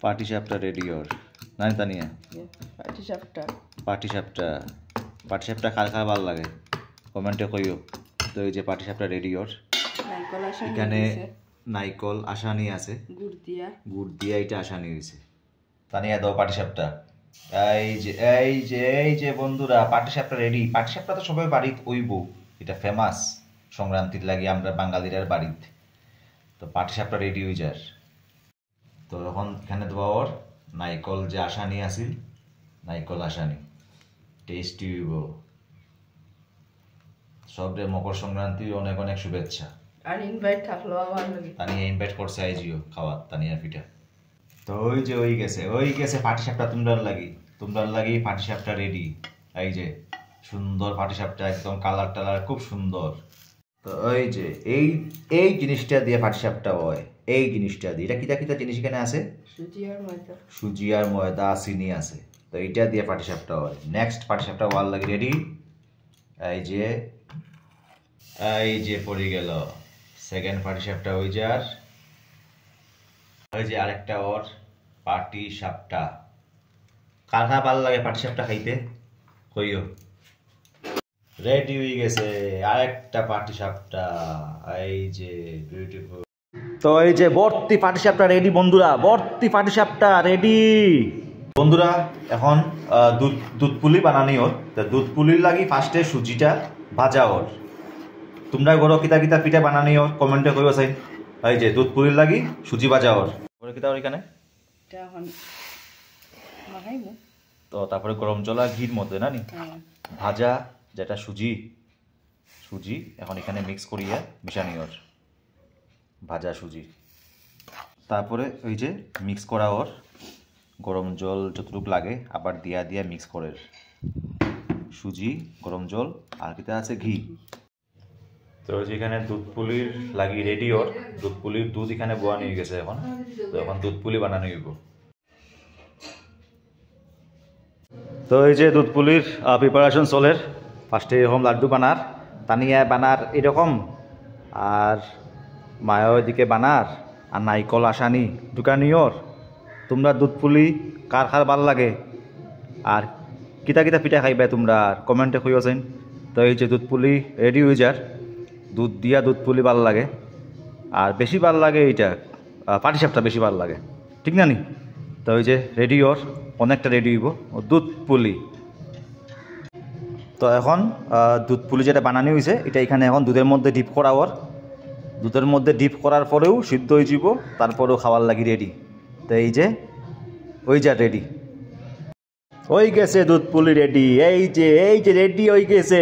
পাটিসাপটা ready ওর নাই তানিয়া পাটিসাপটা পাটিসাপটা কার কার ভালো লাগে কমেন্টে কইও। তো এই যে পাটিসাপটা রেডি ওর, এখানে নাইকল আসানি আছে, গুড় দিয়া এটা আসানি হয়েছে। তানিয়া দাও পাটিসাপটা। এই যে বন্ধুরা পাটিসাপটা রেডি। পাটিসাপটা তো সবাই বাড়িতে ওইব, এটা ফেমাস সংক্রান্তির লাগে আমরা বাঙালির বাড়িতে। তো পাটিসাপটা রেডি হয়ে যার। তো এখন এখানে দেওয়া ওর নাইকল যে আসানি আছিল, নাইকল আসানি টেস্টি হইব। সবরে মকর সংক্রান্তির অনেক অনেক শুভেচ্ছা। আর ইনভাইট থাকলো আমার লাগি, তানিয়া ইনভাইট করছে আইজিও খাওয়া তানিয়ার পিঠা। তো ওই যে ওই গেছে পাটিসাপটা তোমরার লাগি পাটিসাপটা রেডি। এই যে সুন্দর পাটিসাপটা, একদম কালার টালার খুব সুন্দর। তো ওই যে এই জিনিসটা দিয়ে পাটিসাপটা হয়, এই জিনিসটা দিয়ে। এটা কিতা জিনিস এখানে আছে? সুজি আর ময়দা চিনি আছে। তো এইটা দিয়ে পাটিসাপটা হয়। নেক্সট পাটিসাপটা হওয়ার লাগে রেডি। এই যে পড়ে গেল সেকেন্ড পাটিসাপটা হয়ে যার। ওই যে আরেকটা ওর পাটিসাপটা। কার কার ভালো লাগে পাটিসাপটা খাইতে কইও। রেডি হয়ে গেছে আরেকটা পাটিসাপটা। এই যে বিউটিফুল। তো এই যে ভর্তি পাটিসাপটা রেডি বন্ধুরা, ভর্তি পাটিসাপটা রেডি বন্ধুরা। এখন দুধ পুলি বানানি ওর। তো দুধ পুলির লাগি ফার্স্টে সুজিটা ভাজা ওর। তোমরা গরো কিতা কিতা পিঠা বানানি ওর কমেন্টে কইও চাই। এই যে দুধ পুলির লাগি সুজি ভাজা ওর কিতা ওর এখানে। তো তারপরে গরম জল আর ঘির মধ্যে না নি ভাজা যেটা সুজি এখন এখানে মিক্স করিয়া মিশানি ওর ভাজা সুজি। তারপরে ওই যে মিক্স করা ওর গরম জল যতটুকু লাগে আবার দিয়া মিক্স করে সুজি, গরম জল আর কিতা আছে ঘি। তো যেখানে দুধ পুলির লাগি রেডি ওর। দুধ পুলির দুধ এখানে বোয়া নিয়ে গেছে এখন। তো এখন দুধ পুলি বানানো হইব। তো এই যে দুধ পুলির প্রিপারেশন চলের। ফার্স্টে এরকম লাড্ডু বানার, তানিয়া বানার এরকম, আর মায়া ওইদিকে বানার, আর নাইকল আসানি দোকানিওর। তোমরা দুধ পুলি কার কার ভাল লাগে আর কিতা কিতা পিঠা খাইবে তোমরা কমেন্টে কইও চাইন। তো এই যে দুধ পুলি রেডি হয়ে যার। দুধ দিয়া দুধ পুলি ভাল লাগে, আর বেশি ভাল লাগে এইটা পাটিসাপটা বেশি ভাল লাগে, ঠিক না নি? তো ওই যে রেডি ওর অনেকটা রেডি হইব দুধ পুলি। তো এখন দুধ পুলি যেটা বানানো হয়েছে এটা এখানে এখন দুধের মধ্যে ডিপ করা ওর। দুধের মধ্যে ডিপ করার পরেও সিদ্ধ হয়ে যাব, তারপরেও খাওয়ার লাগি রেডি। তো এই যে রেডি হয়ে গেছে দুধ পুলি রেডি। এই যে রেডি হয়ে গেছে।